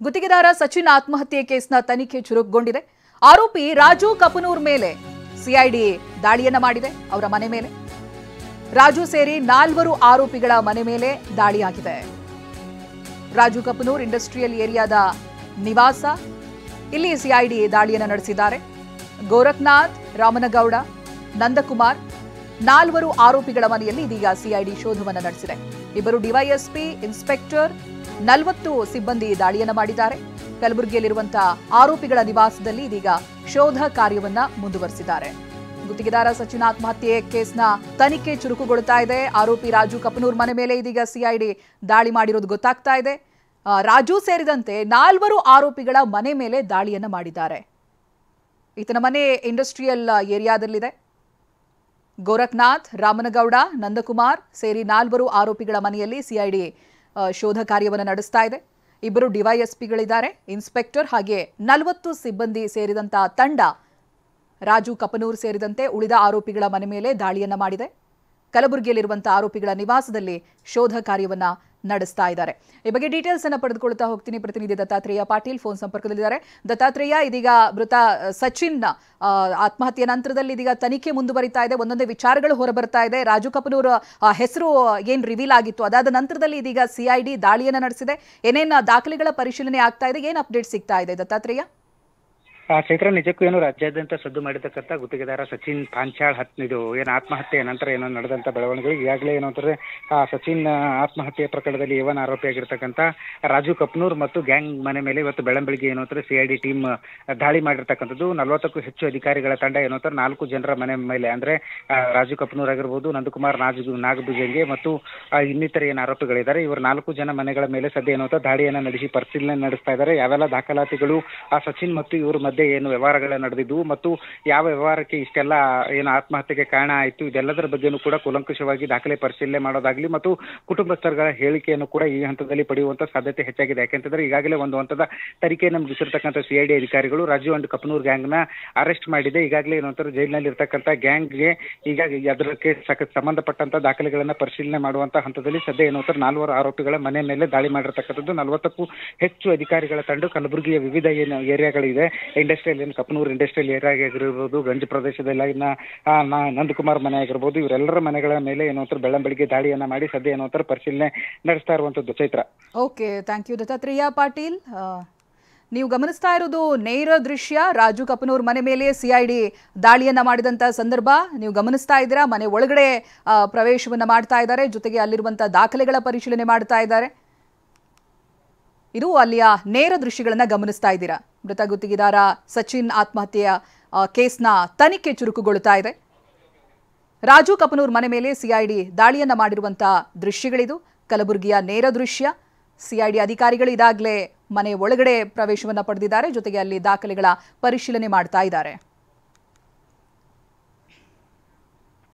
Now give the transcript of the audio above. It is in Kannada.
ಗುತ್ತಿಗೆದಾರ ಸಚಿನ್ ಆತ್ಮಹತ್ಯೆ ಕೇಸ್ನ ತನಿಖೆ ಚುರುಕುಗೊಂಡಿದೆ. ಆರೋಪಿ ರಾಜು ಕಪನೂರ್ ಮೇಲೆ ಸಿಐಡಿ ದಾಳಿಯನ್ನ ಮಾಡಿದೆ. ಅವರ ಮನೆ ಮೇಲೆ ರಾಜು ಸೇರಿ 4 ಆರೋಪಿಗಳ ಮನೆ ಮೇಲೆ ದಾಳಿಯಾಗಿದೆ. ರಾಜು ಕಪನೂರ್ ಇಂಡಸ್ಟ್ರಿಯಲ್ ಏರಿಯಾದ ನಿವಾಸ, ಇಲ್ಲಿ ಸಿಐಡಿ ದಾಳಿಯನ್ನ ನಡೆಸಿದ್ದಾರೆ. ಗೋರಖ್ನಾಥ್, ರಾಮನಗೌಡ, ನಂದಕುಮಾರ್ 4 ಆರೋಪಿಗಳ ಮನೆಯಲ್ಲಿ ಇದೀಗ ಸಿಐಡಿ ಶೋಧವನ್ನು ನಡೆಸಿದೆ. ಇಬ್ಬರು ಡಿವೈಎಸ್ಪಿ, ಇನ್ಸ್ಪೆಕ್ಟರ್, 40 ಸಿಬ್ಬಂದಿ ದಾಳಿಯನ್ನ ಮಾಡಿದ್ದಾರೆ. ಕಲಬುರಗಿಯಲ್ಲಿರುವಂತಹ ಆರೋಪಿಗಳ ನಿವಾಸದಲ್ಲಿ ಇದೀಗ ಶೋಧ ಕಾರ್ಯವನ್ನ ಮುಂದುವರೆಸಿದ್ದಾರೆ. ಗುತ್ತಿಗೆದಾರ ಸಚಿನ್ ಆತ್ಮಹತ್ಯೆ ಕೇಸ್ನ ತನಿಖೆ ಚುರುಕುಗೊಳ್ಳುತ್ತಾ ಇದೆ. ಆರೋಪಿ ರಾಜು ಕಪನೂರ್ ಮನೆ ಮೇಲೆ ಇದೀಗ ಸಿಐಡಿ ದಾಳಿ ಮಾಡಿರೋದು ಗೊತ್ತಾಗ್ತಾ ಇದೆ. ರಾಜು ಸೇರಿದಂತೆ 4 ಆರೋಪಿಗಳ ಮನೆ ಮೇಲೆ ದಾಳಿಯನ್ನ ಮಾಡಿದ್ದಾರೆ. ಈತನ ಮನೆ ಇಂಡಸ್ಟ್ರಿಯಲ್ ಏರಿಯಾದಲ್ಲಿದೆ. ಗೋರಖ್ನಾಥ್, ರಾಮನಗೌಡ, ನಂದಕುಮಾರ್ ಸೇರಿ 4 ಆರೋಪಿಗಳ ಮನೆಯಲ್ಲಿ ಸಿಐಡಿ ಶೋಧ ಕಾರ್ಯವನ್ನು ನಡೆಸ್ತಾ ಇದೆ. ಇಬ್ಬರು ಡಿವೈಎಸ್ಪಿಗಳಿದ್ದಾರೆ, ಇನ್ಸ್ಪೆಕ್ಟರ್ ಹಾಗೆ 40 ಸಿಬ್ಬಂದಿ ಸೇರಿದಂತಹ ತಂಡ ರಾಜು ಕಪನೂರ್ ಸೇರಿದಂತೆ ಉಳಿದ ಆರೋಪಿಗಳ ಮನೆ ಮೇಲೆ ದಾಳಿಯನ್ನ ಮಾಡಿದೆ. ಕಲಬುರಗಿಯಲ್ಲಿರುವಂತಹ ಆರೋಪಿಗಳ ನಿವಾಸದಲ್ಲಿ ಶೋಧ ಕಾರ್ಯವನ್ನ ನಡೆಸ್ತಾ ಇದ್ದಾರೆ. ಈ ಬಗ್ಗೆ ಡೀಟೇಲ್ಸ್ ಅನ್ನು ಪಡೆದುಕೊಳ್ತಾ ಹೋಗ್ತೀನಿ. ಪ್ರತಿನಿಧಿ ದತ್ತಾತ್ರೇಯ ಪಾಟೀಲ್ ಫೋನ್ ಸಂಪರ್ಕದಲ್ಲಿದ್ದಾರೆ. ದತ್ತಾತ್ರೇಯ, ಇದೀಗ ಮೃತ ಸಚಿನ್ ಆತ್ಮಹತ್ಯೆ ನಂತರದಲ್ಲಿ ಇದೀಗ ತನಿಖೆ ಮುಂದುವರಿತಾ ಇದೆ. ಒಂದೊಂದೇ ವಿಚಾರಗಳು ಹೊರಬರ್ತಾ ಇದೆ. ರಾಜು ಕಪನೂರ್ ಹೆಸರು ಏನ್ ರಿವೀಲ್ ಆಗಿತ್ತು, ಅದಾದ ನಂತರದಲ್ಲಿ ಇದೀಗ ಸಿಐಡಿ ದಾಳಿಯನ್ನ ನಡೆಸಿದೆ. ಏನೇನು ದಾಖಲೆಗಳ ಪರಿಶೀಲನೆ ಆಗ್ತಾ ಇದೆ, ಏನ್ ಅಪ್ಡೇಟ್ ಸಿಗ್ತಾ ಇದೆ ದತ್ತಾತ್ರೇಯ? ಚೈತ್ರ, ನಿಜಕ್ಕೂ ಏನು ರಾಜ್ಯಾದ್ಯಂತ ಸದ್ದು ಮಾಡಿರ್ತಕ್ಕಂಥ ಗುತ್ತಿಗೆದಾರ ಸಚಿನ್ ಪಾಂಚಾಳ್ ಇದು ಏನು ಆತ್ಮಹತ್ಯೆ ನಂತರ ಏನೋ ನಡೆದಂತ ಬೆಳವಣಿಗೆಗಳು ಈಗಾಗಲೇ ಏನು ಅಂತಂದ್ರೆ ಸಚಿನ್ ಆತ್ಮಹತ್ಯೆ ಪ್ರಕರಣದಲ್ಲಿ ಏವನ್ ಆರೋಪಿಯಾಗಿರ್ತಕ್ಕಂಥ ರಾಜು ಕಪನೂರ್ ಮತ್ತು ಗ್ಯಾಂಗ್ ಮನೆ ಮೇಲೆ ಇವತ್ತು ಬೆಳಂಬೆಳಿಗ್ಗೆ ಏನು ಅಂತಾರೆ ಸಿಐಡಿ ಟೀಮ್ ದಾಳಿ ಮಾಡಿರ್ತಕ್ಕಂಥದ್ದು. 40ಕ್ಕೂ ಹೆಚ್ಚು ಅಧಿಕಾರಿಗಳ ತಂಡ ಏನು ಅಂತಾರೆ 4 ಜನರ ಮನೆ ಮೇಲೆ, ಅಂದ್ರೆ ರಾಜು ಕಪನೂರ್ ಆಗಿರ್ಬೋದು, ನಂದಕುಮಾರ್, ನಾಗಭುಜಂಗೆ ಮತ್ತು ಇನ್ನಿತರ ಏನು ಆರೋಪಿಗಳಿದ್ದಾರೆ, ಇವರು 4 ಜನ ಮನೆಗಳ ಮೇಲೆ ಸದ್ಯ ಏನು ಅಂತ ದಾಳಿಯನ್ನ ನಡೆಸಿ ಪರಿಶೀಲನೆ ನಡೆಸ್ತಾ ಇದ್ದಾರೆ. ಯಾವೆಲ್ಲ ದಾಖಲಾತಿಗಳು ಸಚಿನ್ ಮತ್ತು ಇವ್ರ ಮಧ್ಯೆ ಏನು ವ್ಯವಹಾರಗಳ ನಡೆದಿದ್ದು ಮತ್ತು ಯಾವ ವ್ಯವಹಾರಕ್ಕೆ ಇಷ್ಟೆಲ್ಲ ಏನು ಆತ್ಮಹತ್ಯೆಗೆ ಕಾರಣ ಆಯಿತು, ಇದೆಲ್ಲದರ ಬಗ್ಗೆನೂ ಕೂಡ ಕೂಲಂಕಷವಾಗಿ ದಾಖಲೆ ಪರಿಶೀಲನೆ ಮಾಡೋದಾಗ್ಲಿ ಮತ್ತು ಕುಟುಂಬಸ್ಥರ ಹೇಳಿಕೆಯನ್ನು ಕೂಡ ಈ ಹಂತದಲ್ಲಿ ಪಡೆಯುವಂತ ಸಾಧ್ಯತೆ ಹೆಚ್ಚಾಗಿದೆ. ಯಾಕೆಂತಂದ್ರೆ ಈಗಾಗಲೇ ಒಂದು ಹಂತದ ತನಿಖೆಯನ್ನು ಮುಗಿಸಿರ್ತಕ್ಕಂಥ ಸಿಐಡಿ ಅಧಿಕಾರಿಗಳು ರಾಜು ಅಂಡ್ ಕಪನೂರ್ ಗ್ಯಾಂಗ್ ನ ಅರೆಸ್ಟ್ ಮಾಡಿದೆ. ಈಗಾಗಲೇ ಏನಂತಾರೆ ಜೈಲಿನಲ್ಲಿ ಇರ್ತಕ್ಕಂಥ ಗ್ಯಾಂಗ್ಗೆ ಈಗಾಗಲೇ ಅದಕ್ಕೆ ಸಂಬಂಧಪಟ್ಟಂತ ದಾಖಲೆಗಳನ್ನ ಪರಿಶೀಲನೆ ಮಾಡುವಂತ ಹಂತದಲ್ಲಿ ಸದ್ಯ ಏನಂತಾರೆ 4 ಆರೋಪಿಗಳ ಮನೆ ಮೇಲೆ ದಾಳಿ ಮಾಡಿರ್ತಕ್ಕಂಥದ್ದು. 40ಕ್ಕೂ ಹೆಚ್ಚು ಅಧಿಕಾರಿಗಳ ತಂಡ ಕಲಬುರಗಿಯ ವಿವಿಧ ಏನು ಏರಿಯಾಗಳಿದೆ, ಇಂಡಸ್ಟ್ರಿಯಲ್ ಏನು ಕಪನೂರ್ ಇಂಡಸ್ಟ್ರಿಯಲ್ ಏರಿಯಾ ಆಗಿರ್ಬೋದು, ಗಂಜ್ ಪ್ರದೇಶದಲ್ಲಿ ನಂದಕುಮಾರ್ ಮನೆ ಆಗಿರ್ಬೋದು, ಇವರೆಲ್ಲರ ಮನೆಗಳ ಮೇಲೆ ಏನಂತಾರೆ ಬೆಳಂಬೆಳಿಗ್ಗೆ ದಾಳಿಯನ್ನ ಮಾಡಿ ಸದ್ಯ ಏನಂತಾರೆ ಪರಿಶೀಲನೆ ನಡೆಸ್ತಾ ಇರುವಂತದ್ದು. Chaitra, okay, thank you Dattatreya Patil. ನೀವು ಗಮನಿಸ್ತಾ ಇರೋದು ನೇರ ದೃಶ್ಯ. ರಾಜು ಕಪನೂರ್ ಮನೆ ಮೇಲೆ ಸಿಐಡಿ ದಾಳಿಯನ್ನ ಮಾಡಿದಂತ ಸಂದರ್ಭ ನೀವು ಗಮನಿಸ್ತಾ ಇದ್ದೀರಾ. ಮನೆ ಒಳಗಡೆ ಪ್ರವೇಶವನ್ನ ಮಾಡ್ತಾ ಇದ್ದಾರೆ, ಜೊತೆಗೆ ಅಲ್ಲಿರುವಂತಹ ದಾಖಲೆಗಳ ಪರಿಶೀಲನೆ ಮಾಡ್ತಾ ಇದ್ದಾರೆ. ಇದು ಅಲ್ಲಿಯ ನೇರ ದೃಶ್ಯಗಳನ್ನ ಗಮನಿಸ್ತಾ ಇದ್ದೀರಾ. ಮೃತ ಗುತ್ತಿಗೆದಾರ ಸಚಿನ್ ಆತ್ಮಹತ್ಯೆಯ ಕೇಸ್ನ ತನಿಖೆ ಚುರುಕುಗೊಳ್ಳುತ್ತಾ ಇದೆ. ರಾಜು ಕಪನೂರ್ ಮನೆ ಮೇಲೆ ಸಿಐಡಿ ದಾಳಿಯನ್ನ ಮಾಡಿರುವಂತಹ ದೃಶ್ಯಗಳಿದು. ಕಲಬುರಗಿಯ ನೇರ ದೃಶ್ಯ. ಸಿಐಡಿ ಅಧಿಕಾರಿಗಳು ಇದಾಗಲೇ ಮನೆ ಒಳಗಡೆ ಪ್ರವೇಶವನ್ನ ಪಡೆದಿದ್ದಾರೆ, ಜೊತೆಗೆ ಅಲ್ಲಿ ದಾಖಲೆಗಳ ಪರಿಶೀಲನೆ ಮಾಡ್ತಾ ಇದ್ದಾರೆ.